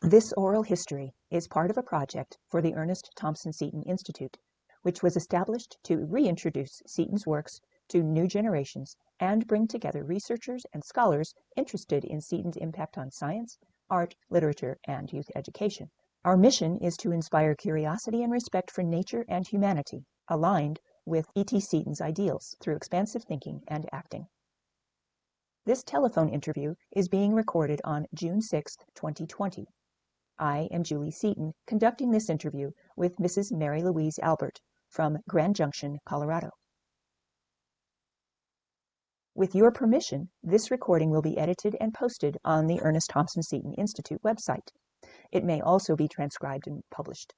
This oral history is part of a project for the Ernest Thompson Seton Institute, which was established to reintroduce Seton's works to new generations and bring together researchers and scholars interested in Seton's impact on science, art, literature, and youth education. Our mission is to inspire curiosity and respect for nature and humanity, aligned with E.T. Seton's ideals through expansive thinking and acting. This telephone interview is being recorded on June 6, 2020. I am Julie Seton, conducting this interview with Mrs. Mary Louise Albert from Grand Junction, Colorado. With your permission, this recording will be edited and posted on the Ernest Thompson Seton Institute website. It may also be transcribed and published.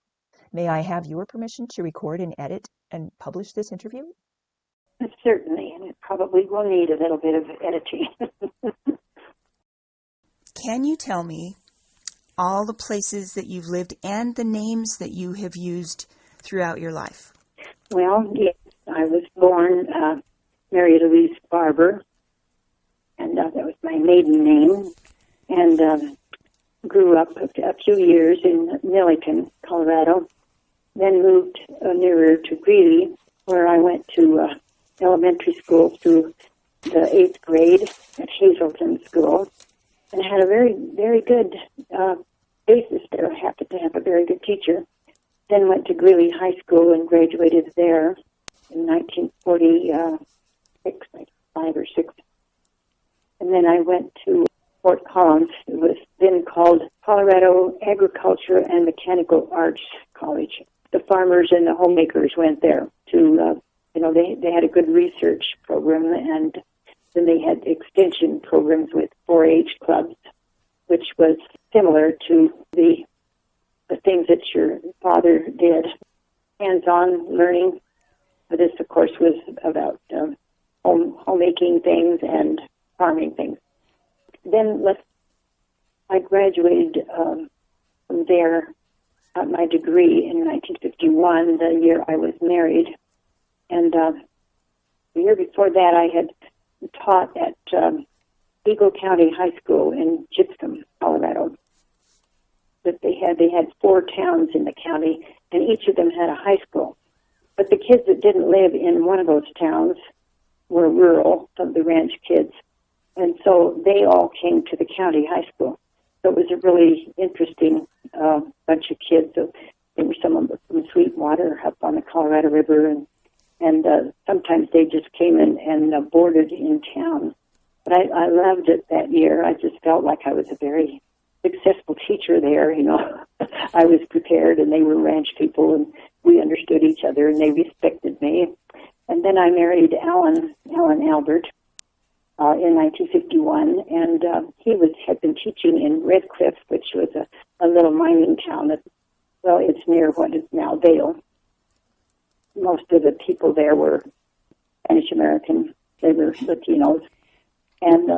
May I have your permission to record and edit and publish this interview? Certainly, and it probably will need a little bit of editing. Can you tell me all the places that you've lived and the names that you have used throughout your life? Well, yes, I was born Mary Louise Barber, and that was my maiden name, and grew up a few years in Milliken, Colorado, then moved nearer to Greeley, where I went to elementary school through the 8th grade at Hazelton School, and had a very, very good basis there. I happened to have a very good teacher. Then went to Greeley High School and graduated there in 1946, like 5 or 6. And then I went to Fort Collins. It was then called Colorado Agriculture and Mechanical Arts College. The farmers and the homemakers went there to, they had a good research program, and then they had extension programs with 4-H clubs, which was similar to the things that your father did, hands-on learning. This, of course, was about homemaking things and farming things. Then I graduated from there, got my degree in 1951, the year I was married. And the year before that, I had taught at Eagle County High School in Gypsum, Colorado. But they had 4 towns in the county, and each of them had a high school. But the kids that didn't live in one of those towns were rural, some of the ranch kids, and so they all came to the county high school. So it was a really interesting bunch of kids. So there were some of them from Sweetwater up on the Colorado River, and sometimes they just came in and boarded in town. But I loved it that year. I just felt like I was a very successful teacher there, I was prepared, and they were ranch people, and we understood each other, and they respected me. And then I married Alan Albert in 1951, and he had been teaching in Red Cliff, which was a little mining town it's near what is now Vail. Most of the people there were Spanish American, they were Latinos, and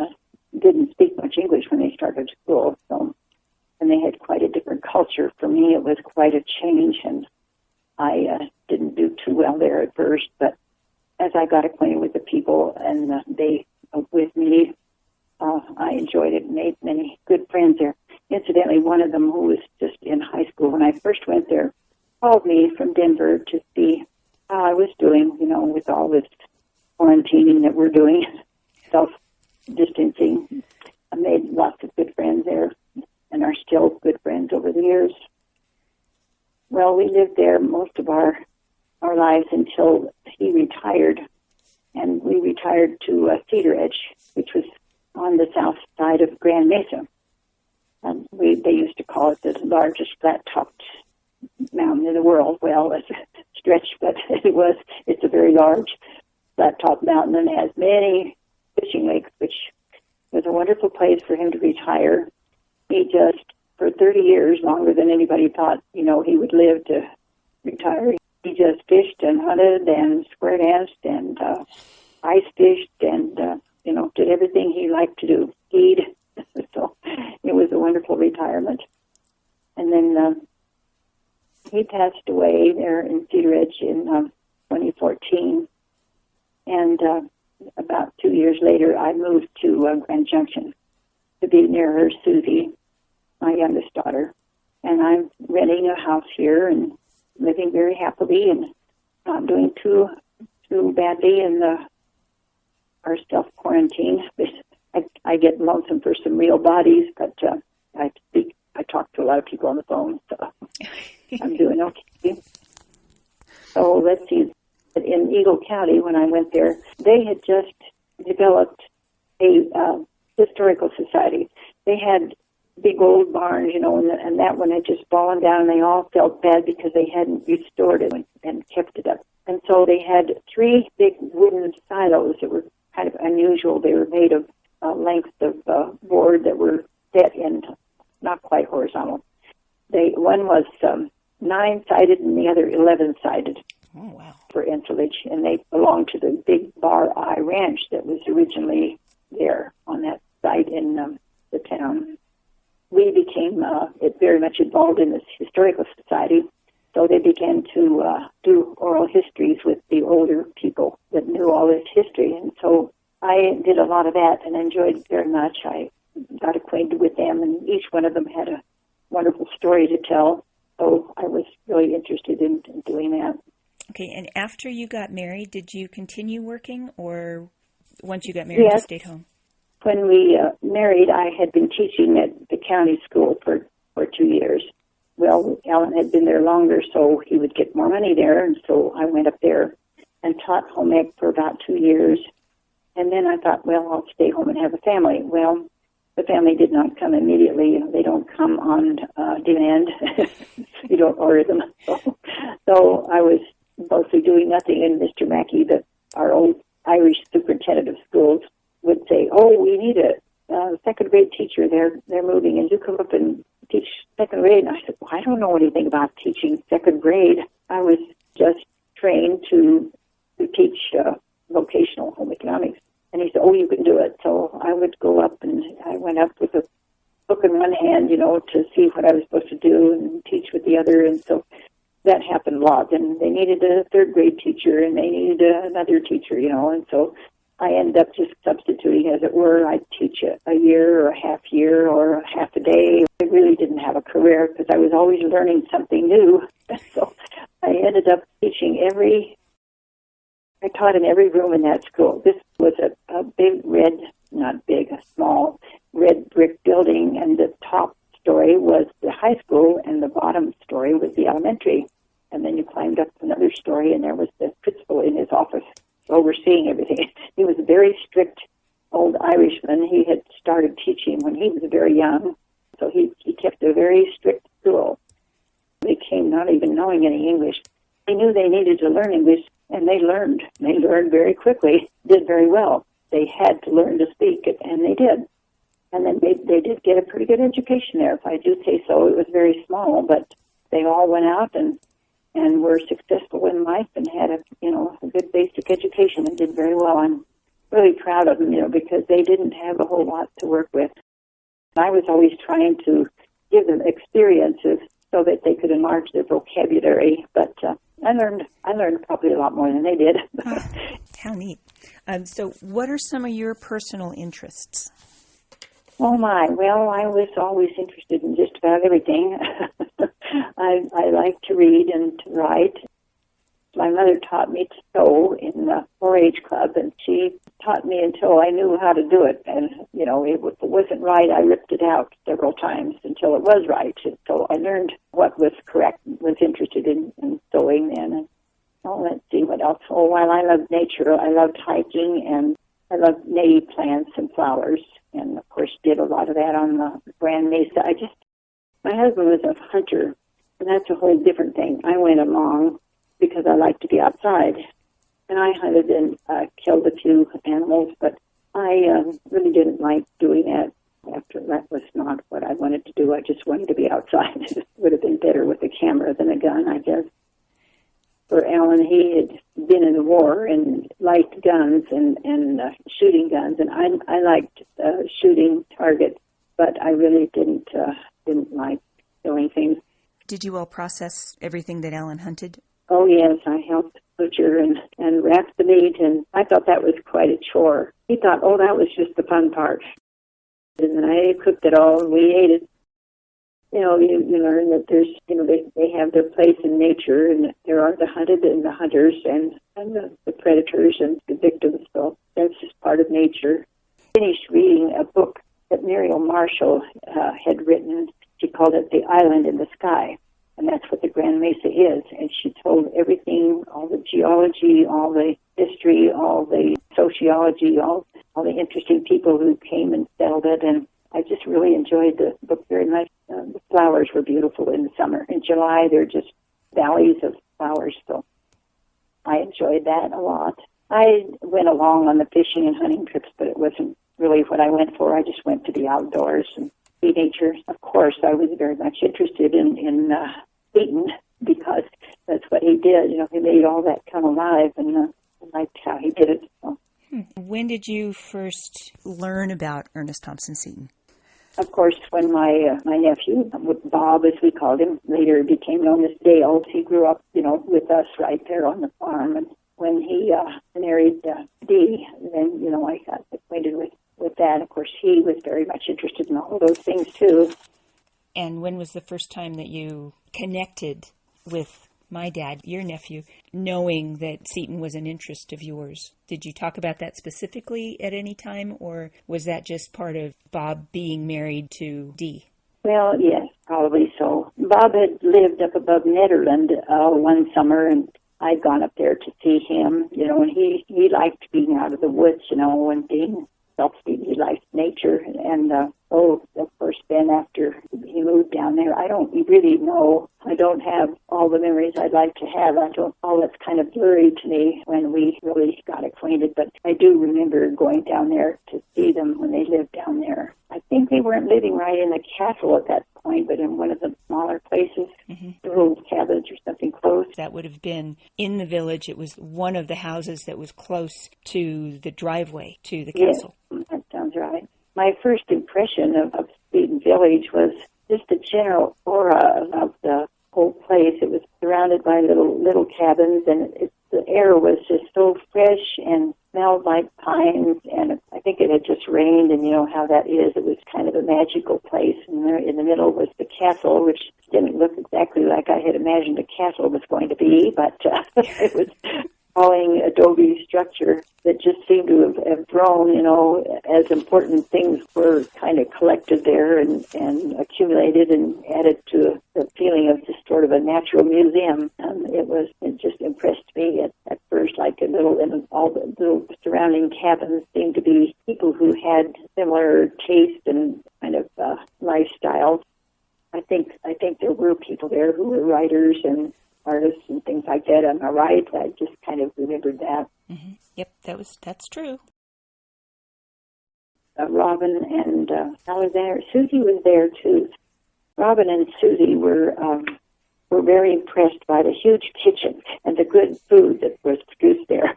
didn't speak much English when they started school, and they had quite a different culture. For me, it was quite a change, and I didn't do too well there at first, but as I got acquainted with the people and they with me, I enjoyed it and made many good friends there. Incidentally, one of them who was just in high school when I first went there called me from Denver to see how I was doing, with all this quarantining that we're doing, self-distancing. I made lots of good friends there and are still good friends over the years. Well, we lived there most of our lives until he retired, and we retired to Cedar Edge, which was on the south side of Grand Mesa. And they used to call it the largest flat-topped mountain in the world. Well, it's a stretch, but it's a very large flat-topped mountain, and has many fishing lakes, which was a wonderful place for him to retire. He just, for 30 years, longer than anybody thought, he would live to retire, he just fished and hunted and square danced and ice fished and, did everything he liked to do, skied. So it was a wonderful retirement. And then he passed away there in Cedar Ridge in 2014. And about 2 years later, I moved to Grand Junction to be near her Susie, my youngest daughter. And I'm renting a house here and living very happily and not doing too badly in our self-quarantine. I get lonesome for some real bodies, but I talk to a lot of people on the phone, so I'm doing okay. So let's see. In Eagle County, when I went there, they had just developed a historical society. They had big old barns, and that one had just fallen down, and they all felt bad because they hadn't restored it and kept it up. And so they had 3 big wooden silos that were kind of unusual. They were made of lengths of board that were set in, not quite horizontal. One was 9-sided and the other 11-sided. Oh, wow. For insulage, and they belonged to the Big Bar Eye Ranch that was originally there on that site in the town. We became very much involved in this historical society, so they began to do oral histories with the older people that knew all this history, and so I did a lot of that and enjoyed it very much. I got acquainted with them, and each one of them had a wonderful story to tell, so I was really interested in doing that. Okay, and after you got married, did you continue working, or once you got married, you stayed home? When we married, I had been teaching at the county school for 2 years. Well, Alan had been there longer, so he would get more money there, and so I went up there and taught home ec for about 2 years. And then I thought, well, I'll stay home and have a family. Well, the family did not come immediately. They don't come on demand. You don't order them. So I was mostly doing nothing, and Mr. Mackey, our old Irish superintendent of schools, would say, "Oh, we need a second grade teacher. They're moving, and you come up and teach second grade." And I said, "Well, I don't know anything about teaching second grade. I was just trained to teach vocational home economics." And he said, "Oh, you can do it." So I would go up, and I went up with a book in one hand, to see what I was supposed to do and teach with the other, and so that happened a lot. And they needed a third grade teacher, and they needed another teacher, and so I ended up just substituting, as it were. I'd teach a year or a half year or a half a day. I really didn't have a career because I was always learning something new. So I ended up teaching I taught in every room in that school. This was a big a small red brick building, and the top story was the high school, and the bottom story was the elementary. And then you climbed up another story, and there was the principal in his office overseeing everything. He was a very strict old Irishman. He had started teaching when he was very young, so he kept a very strict school. They came not even knowing any English. They knew they needed to learn English, and they learned. They learned very quickly, did very well. They had to learn to speak it, and they did. And then they did get a pretty good education there, if I do say so. It was very small, but they all went out and were successful in life and had a good basic education and did very well. I'm really proud of them, because they didn't have a whole lot to work with. I was always trying to give them experiences so that they could enlarge their vocabulary, but I learned probably a lot more than they did. Oh, how neat. So what are some of your personal interests? Oh, my. Well, I was always interested in just about everything. I like to read and to write. My mother taught me to sew in the 4-H club, and she taught me until I knew how to do it. And, if it wasn't right, I ripped it out several times until it was right. And so I learned what was correct, was interested in sewing then. And, let's see what else. Oh, while I loved nature, I loved hiking, and I loved native plants and flowers. And, of course, did a lot of that on the Grand Mesa. My husband was a hunter, and that's a whole different thing. I went along because I like to be outside. And I hunted and killed a few animals, but I really didn't like doing that. After that was not what I wanted to do. I just wanted to be outside. It would have been better with a camera than a gun, I guess. For Alan, he had been in the war and liked guns and shooting guns, and I liked shooting targets, but I really didn't like killing things. Did you all process everything that Alan hunted? Oh, yes, I helped butcher and wrap the meat, and I thought that was quite a chore. He thought, that was just the fun part. And then I cooked it all, and we ate it. you learn that there's, they have their place in nature, and there are the hunted and the hunters and the predators and the victims. So that's just part of nature. Finished reading a book that Muriel Marshall had written. She called it The Island in the Sky, and that's what the Grand Mesa is. And she told everything, all the geology, all the history, all the sociology, all the interesting people who came and settled it. And I just really enjoyed the book very much. The flowers were beautiful in the summer. In July, they're just valleys of flowers, so I enjoyed that a lot. I went along on the fishing and hunting trips, but it wasn't really what I went for. I just went to the outdoors and see nature. Of course, I was very much interested in Seton, because that's what he did. He made all that come alive, and I liked how he did it. So. When did you first learn about Ernest Thompson Seton? Of course, when my nephew, Bob, as we called him, later became known as Dale, he grew up, with us right there on the farm. And when he married Dee, then, I got acquainted with that. Of course, he was very much interested in all those things, too. And when was the first time that you connected with my dad, your nephew, knowing that Seton was an interest of yours? Did you talk about that specifically at any time, or was that just part of Bob being married to Dee? Well, yes, probably so. Bob had lived up above Nederland one summer, and I'd gone up there to see him, and he liked being out of the woods, and being self-feeding. He liked nature, and of course, then after he moved down there, I don't really know. I don't have all the memories I'd like to have. All that's kind of blurry to me when we really got acquainted, but I do remember going down there to see them when they lived down there. I think they weren't living right in the castle at that point, but in one of the smaller places, little cabins or something close. That would have been in the village. It was one of the houses that was close to the driveway to the castle. Yes, that sounds right. My first impression of Seton Village was just the general aura of the whole place. It was surrounded by little cabins, and the air was just so fresh and smelled like pines, and I think it had just rained, and you know how that is. It was kind of a magical place, and there in the middle was the castle, which didn't look exactly like I had imagined a castle was going to be, but it was falling adobe structure that just seemed to have grown, as important things were kind of collected there and accumulated and added to the feeling of just sort of a natural museum. It just impressed me at first, like and all the little surrounding cabins seemed to be people who had similar taste and kind of lifestyles. I think there were people there who were writers and artists and things like that. Am I right? I just kind of remembered that. Mm-hmm. Yep, that's true. Robin and Alexander, Susie was there too. Robin and Susie were very impressed by the huge kitchen and the good food that was produced there.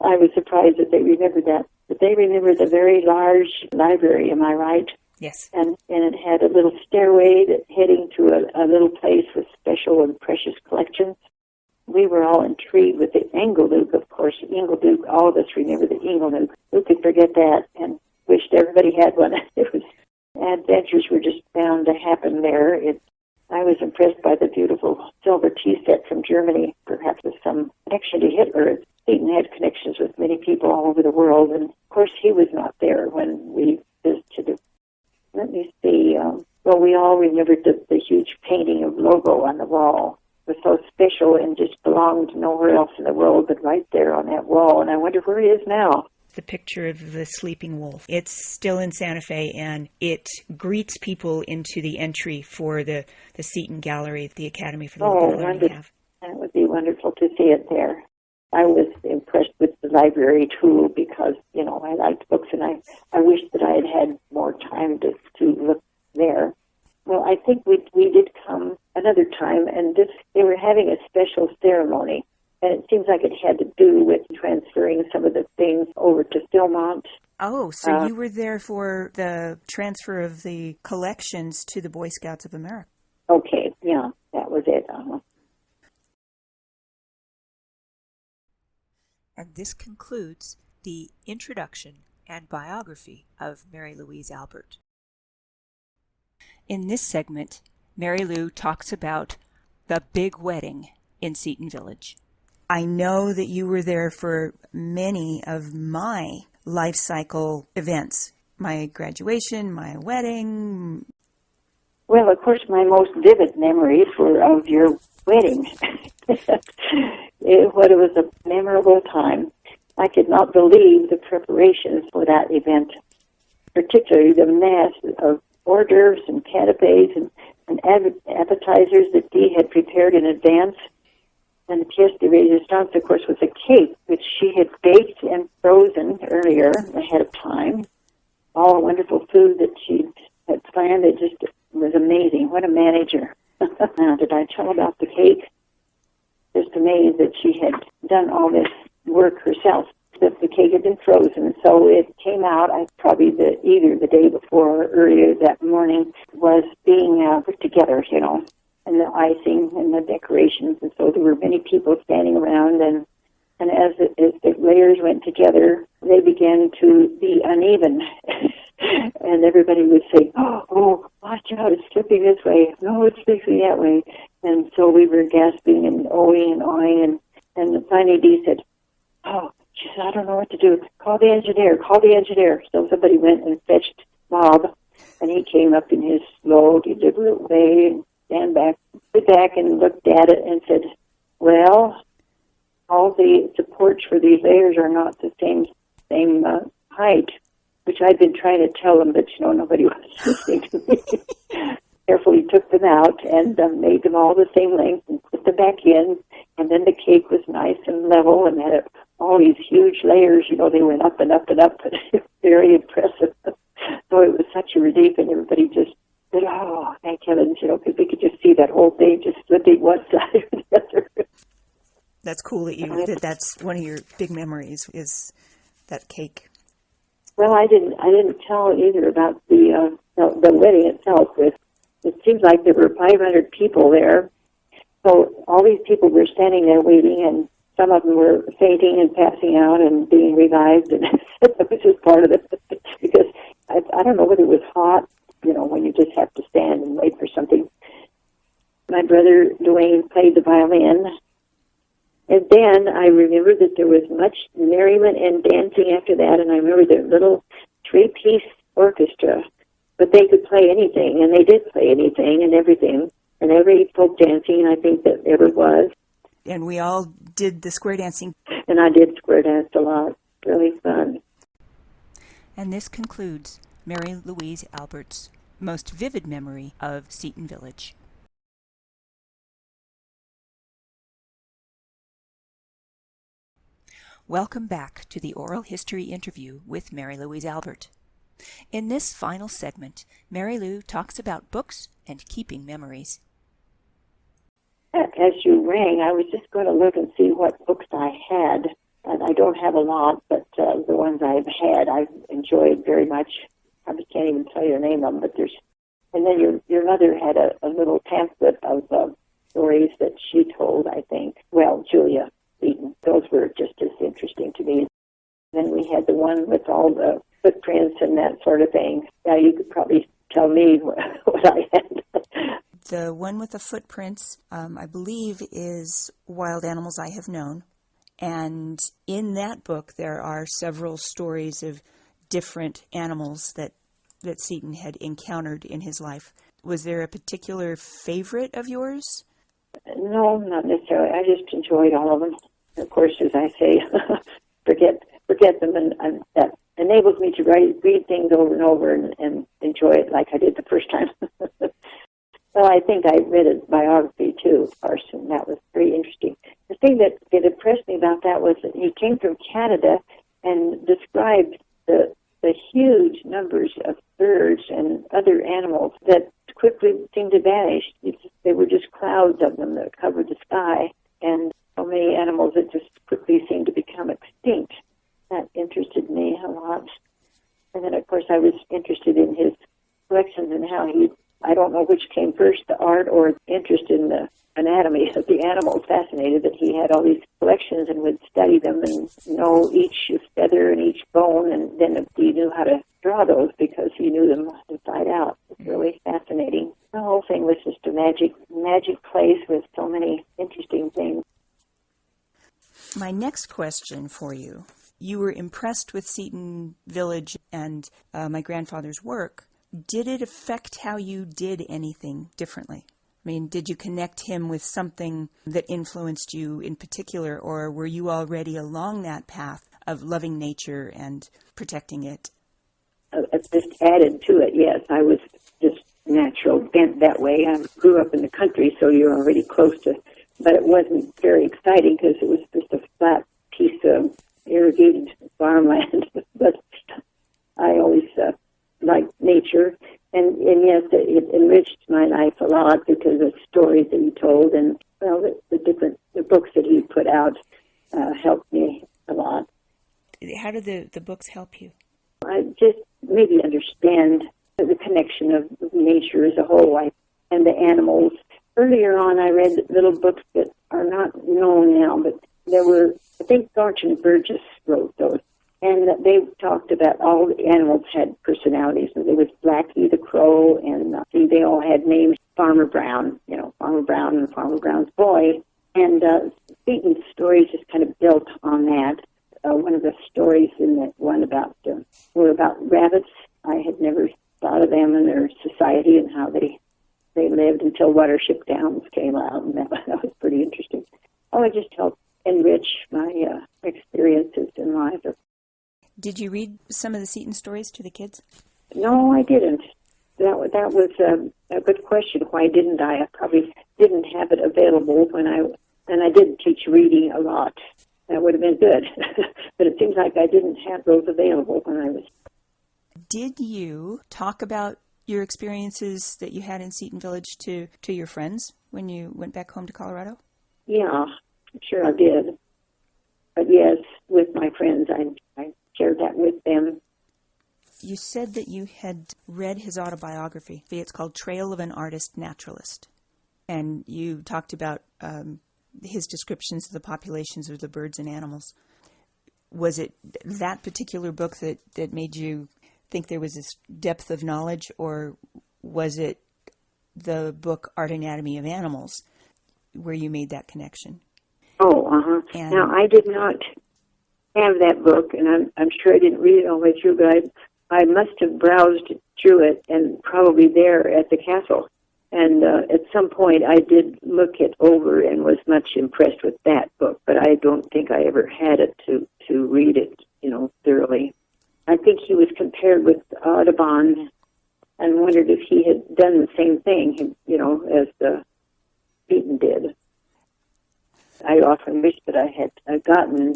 I was surprised that they remembered that. But they remembered the very large library. Am I right? Yes. And it had a little stairway that heading to a little place with special and precious collections. We were all intrigued with the Ingleduke, of course. Ingleduke, all of us remember the Ingleduke. Who could forget that and wished everybody had one? Adventures were just bound to happen there. I was impressed by the beautiful silver tea set from Germany, perhaps with some connection to Hitler. Seton had connections with many people all over the world, and of course he was not there when we visited. Let me see. Well, we all remembered the huge painting of Logo on the wall. It was so special and just belonged nowhere else in the world but right there on that wall, and I wonder where he is now. The picture of the sleeping wolf. It's still in Santa Fe, and it greets people into the entry for the Seton Gallery, the Academy for the Local Learning have. That would be wonderful to see it there. I was impressed with the library, too, because, I liked books, and I wished that I had more time to look there. Well, I think we did come another time, and they were having a special ceremony, and it seems like it had to do with transferring some of the things over to Philmont. Oh, so you were there for the transfer of the collections to the Boy Scouts of America. Okay, yeah, that was it. And this concludes the introduction and biography of Mary Louise Albert. In this segment, Mary Lou talks about the big wedding in Seton Village. I know that you were there for many of my life cycle events. My graduation, my wedding. Well, of course, my most vivid memories were of your wedding. It was a memorable time. I could not believe the preparations for that event, particularly the mass of hors d'oeuvres and canapes and appetizers that Dee had prepared in advance. And the pièce de résistance, of course, was a cake which she had baked and frozen earlier ahead of time. All wonderful food that she had planned. It just was amazing. What a manager. Now, did I tell about the cake? Just amazed that she had done all this work herself. That the cake had been frozen, so it came out, probably either the day before or earlier that morning, was being put together, and the icing and the decorations. And so there were many people standing around, and as the layers went together, they began to be uneven. And everybody would say, oh, watch out, it's slipping this way. No, it's slipping that way. And so we were gasping and ohing and awing, and finally Dee said, she said, I don't know what to do. Call the engineer. So somebody went and fetched Bob, and he came up in his slow, deliberate way and stood back and looked at it and said, well, all the supports for these layers are not the same height, which I'd been trying to tell them, but nobody was listening to me. Carefully took them out and made them all the same length and put them back in, and then the cake was nice and level and had all these huge layers. They went up and up and up. Very impressive. So it was such a relief, and everybody just said, oh, thank heavens, because we could just see that whole thing just slipping one side or the other. That's cool that that's one of your big memories is that cake. Well, I didn't tell either about the wedding itself. It seems like there were 500 people there. So all these people were standing there waiting, and some of them were fainting and passing out and being revived, and that was just part of it. Because I don't know whether it was hot, when you just have to stand and wait for something. My brother Dwayne played the violin, and then I remember that there was much merriment and dancing after that, and I remember the little 3-piece orchestra, but they could play anything, and they did play anything and everything, and every folk dancing I think that ever was. And we all did the square dancing. And I did square dance a lot. Really fun. And this concludes Mary Louise Albert's most vivid memory of Seton Village. Welcome back to the Oral History interview with Mary Louise Albert. In this final segment, Mary Lou talks about books and keeping memories. As you rang, I was just going to look and see what books I had. And I don't have a lot, but the ones I've had, I've enjoyed very much. I can't even tell you the name of them, but there's... And then your mother had a little pamphlet of stories that she told, I think. Well, Julia Seton. Those were just as interesting to me. Then we had the one with all the footprints and that sort of thing. Now, you could probably tell me what I had. The one with the footprints, I believe, is Wild Animals I Have Known. And in that book, there are several stories of different animals that Seton had encountered in his life. Was there a particular favorite of yours? No, not necessarily. I just enjoyed all of them. Of course, as I say, forget them, and that enables me to read things over and over and enjoy it like I did the first time. Well, I think I read a biography, too, of course, and that was very interesting. The thing that impressed me about that was that he came from Canada and described the huge numbers of birds and other animals that quickly seemed to vanish. They were just clouds of them that covered the sky, and so many animals that just quickly seemed to become extinct. That interested me a lot. And then, of course, I was interested in his collections and how he I don't know which came first, the art or interest in the anatomy of the animals. Fascinated that he had all these collections and would study them and know each feather and each bone, and then he knew how to draw those because he knew them inside out. It's really fascinating. The whole thing was just a magic place with so many interesting things. My next question for you. You were impressed with Seton Village and my grandfather's work. Did it affect how you did anything differently? I mean, did you connect him with something that influenced you in particular, or were you already along that path of loving nature and protecting it? It just added to it, yes. I was just natural bent that way. I grew up in the country, so you're already close to, but it wasn't very exciting because it was just a flat piece of irrigated farmland. But I always liked nature. And yes, it enriched my life a lot because of stories that he told, and well, the books that he put out helped me a lot. How did the books help you? I just maybe understand the connection of nature as a whole, and the animals. Earlier on, I read little books that are not known now, but there were, I think Thornton Burgess wrote those. And they talked about all the animals had personalities. And there was Blackie the Crow, and they all had names. Farmer Brown, Farmer Brown and Farmer Brown's boy. And Seton's stories just kind of built on that. One of the stories in that one were about rabbits. I had never thought of them and their society and how they lived until Watership Downs came out, and that was pretty interesting. Oh, it just helped enrich my experiences in life. Did you read some of the Seton stories to the kids? No, I didn't. That was a good question. Why didn't I? I probably didn't have it available and I did teach reading a lot. That would have been good. But it seems like I didn't have those available when I was. Did you talk about your experiences that you had in Seton Village to your friends when you went back home to Colorado? Yeah, sure I did. But yes, with my friends, I shared that with them. You said that you had read his autobiography. It's called Trail of an Artist Naturalist. And you talked about his descriptions of the populations of the birds and animals. Was it that particular book that made you think there was this depth of knowledge, or was it the book Art Anatomy of Animals where you made that connection? Oh, uh-huh. Now, I did not have that book, and I'm sure I didn't read it all the way through, but I must have browsed through it and probably there at the castle. And at some point I did look it over and was much impressed with that book, but I don't think I ever had it to read it, thoroughly. I think he was compared with Audubon and wondered if he had done the same thing, as the Seton did. I often wish that I had gotten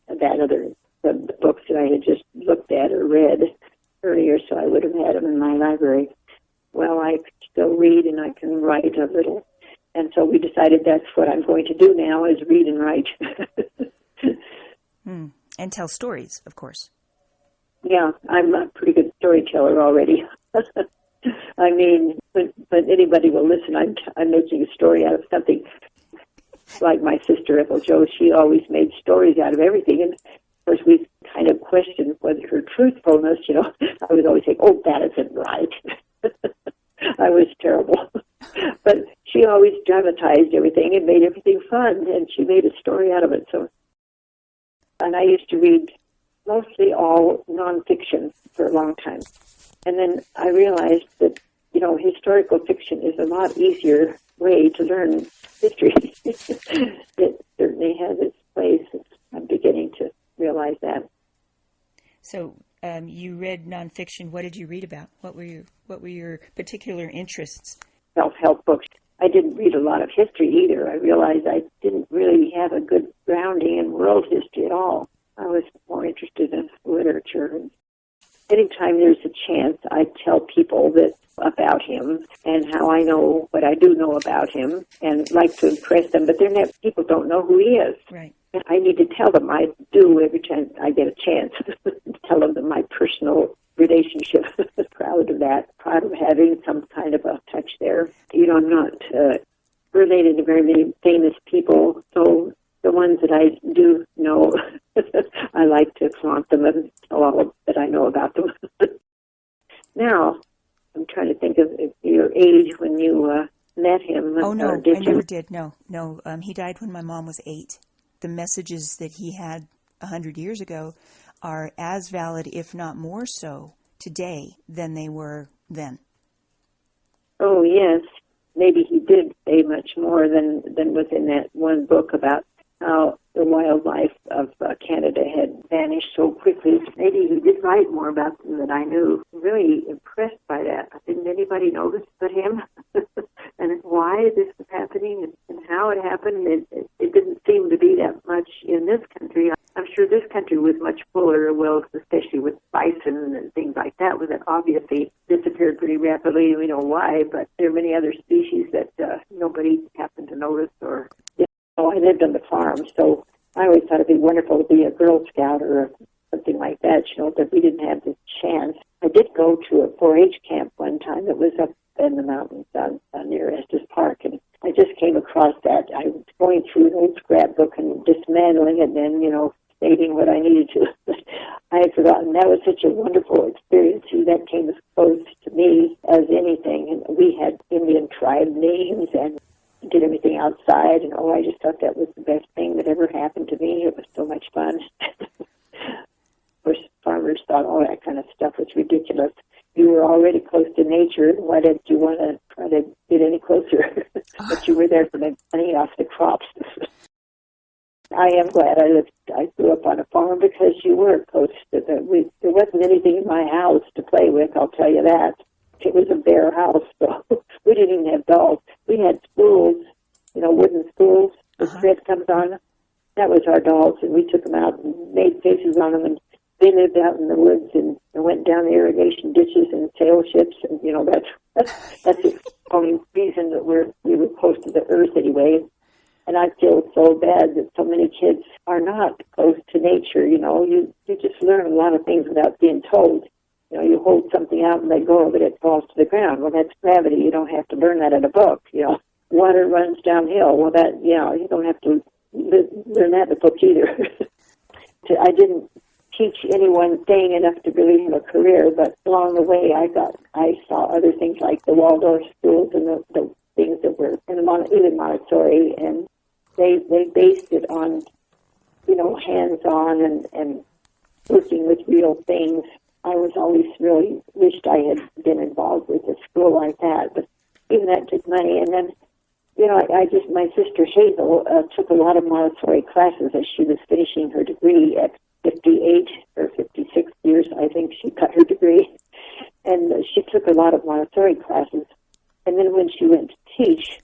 the books that I had just looked at or read earlier, so I would have had them in my library. Well, I still read and I can write a little, and so we decided that's what I'm going to do now, is read and write. And tell stories, of course. Yeah, I'm a pretty good storyteller already. I mean, but anybody will listen. I'm making a story out of something. Like my sister Ethel Jo, she always made stories out of everything, and of course we kind of questioned whether her truthfulness. I would always say, "Oh, that isn't right." I was terrible, but she always dramatized everything and made everything fun, and she made a story out of it. So, and I used to read mostly all nonfiction for a long time, and then I realized that historical fiction is a lot easier way to learn history. It certainly has its place. I'm beginning to realize that. So you read nonfiction. What did you read about? What were your particular interests? Self-help books. I didn't read a lot of history either. I realized I didn't really have a good grounding in world history at all. I was more interested in literature. And anytime there's a chance, I tell people about him and how I know what I do know about him, and like to impress them, but people don't know who he is. Right. I need to tell them. I do every time I get a chance. Tell them my personal relationship. Proud of that, proud of having some kind of a touch there. I'm not related to very many famous people, so the ones that I do know, I like to flaunt them and tell all that I know about them. Now, I'm trying to think of your age when you met him. Oh, no, I never did. No. He died when my mom was 8. The messages that he had 100 years ago are as valid, if not more so, today than they were then. Oh, yes. Maybe he did say much more than was in that one book about how the wildlife of Canada had vanished so quickly. Maybe he did write more about them than I knew. Really impressed by that. Didn't anybody notice but him? And why this was happening and how it happened. It didn't seem to be that much in this country. I'm sure this country was much fuller, well, especially with bison and things like that, that obviously disappeared pretty rapidly. We know why, but there are many other species that nobody happened to notice. Or I lived on the farm, so I always thought it'd be wonderful to be a Girl Scout or something like that, but we didn't have the chance. I did go to a 4-H camp one time that was up in the mountains near Estes Park, and I just came across that. I was going through an old scrapbook and dismantling it and then, stating what I needed to. I had forgotten. That was such a wonderful experience. That came as close to me as anything. And we had Indian tribe names and did everything outside. And, I just thought that was the best thing that ever happened to me. It was so much fun. Of course, farmers thought all that kind of stuff was ridiculous. You were already close to nature. Why did you want to try to get any closer? But you were there for the money off the crops. I am glad I grew up on a farm because you were close to there wasn't anything in my house to play with, I'll tell you that. It was a bare house, so we didn't even have dolls. We had spools, wooden spools the thread comes on. That was our dolls, and we took them out and made faces on them, and they lived out in the woods and went down the irrigation ditches and sail ships, and that's the only reason that we were close to the earth anyway. And I feel so bad that so many kids are not close to nature. You just learn a lot of things without being told. You hold something out and let go of it, it falls to the ground. Well, that's gravity. You don't have to learn that in a book. Water runs downhill. Well, you don't have to learn that in a book either. I didn't teach anyone staying enough to really have a career, but along the way I saw other things like the Waldorf schools and the things that were in even Montessori, and they based it on, hands-on and working with real things. I was always really wished I had been involved with a school like that, but even that took money. And then, my sister Hazel took a lot of Montessori classes as she was finishing her degree at 58 or 56 years, I think she got her degree. And she took a lot of Montessori classes. And then when she went to teach,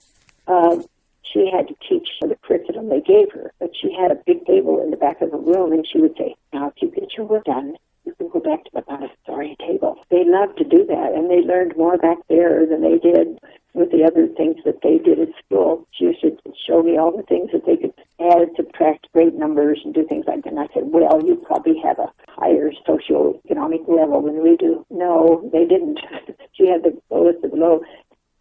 she had to teach the curriculum they gave her. But she had a big table in the back of the room, and she would say, now, if you get your work done, you can go back to the Montessori table. They loved to do that, and they learned more back there than they did with the other things that they did at school. She used to show me all the things that they could add, subtract great numbers, and do things like that. And I said, well, you probably have a higher socioeconomic level than we do. No, they didn't. She had the lowest of the low.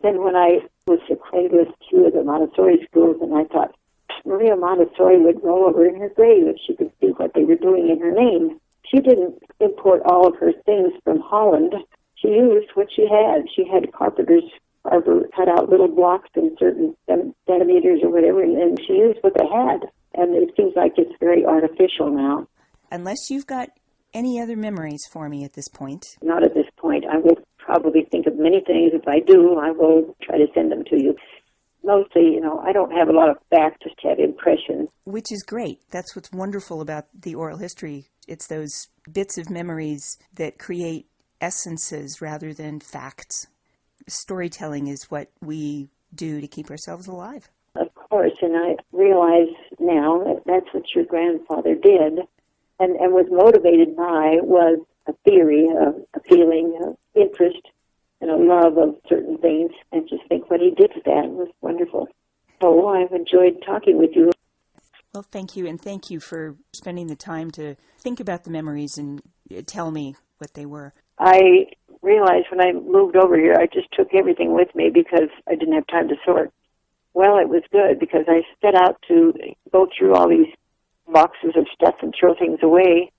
Then when I was acquainted with two of the Montessori schools, and I thought, Maria Montessori would roll over in her grave if she could see what they were doing in her name. She didn't import all of her things from Holland. She used what she had. She had carpenters cut out little blocks in certain centimeters or whatever, and she used what they had. And it seems like it's very artificial now. Unless you've got any other memories for me at this point. Not at this point. I will probably think of many things. If I do, I will try to send them to you. Mostly, I don't have a lot of facts, just have impressions. Which is great. That's what's wonderful about the oral history. It's those bits of memories that create essences rather than facts. Storytelling is what we do to keep ourselves alive. Of course, and I realize now that that's what your grandfather did and was motivated by was a theory, a feeling, of interest, and a love of certain things, and just think what he did with that was wonderful. So I've enjoyed talking with you. Well, thank you, and thank you for spending the time to think about the memories and tell me what they were. I realized when I moved over here, I just took everything with me because I didn't have time to sort. Well, it was good because I set out to go through all these boxes of stuff and throw things away.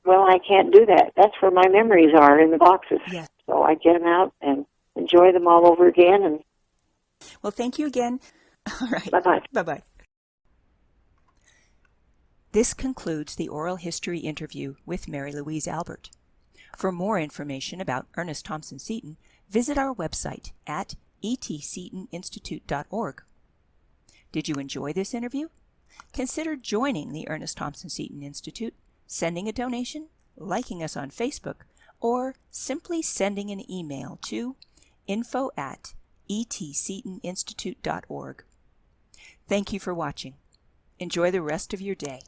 Well, I can't do that. That's where my memories are, in the boxes. Yes. So I get them out and enjoy them all over again. And well, thank you again. All right. bye-bye. Bye-bye. This concludes the oral history interview with Mary Louise Albert. For more information about Ernest Thompson Seton, visit our website at etseatoninstitute.org. Did you enjoy this interview? Consider joining the Ernest Thompson Seton Institute, sending a donation, liking us on Facebook, or simply sending an email to info@etseatoninstitute.org. Thank you for watching. Enjoy the rest of your day.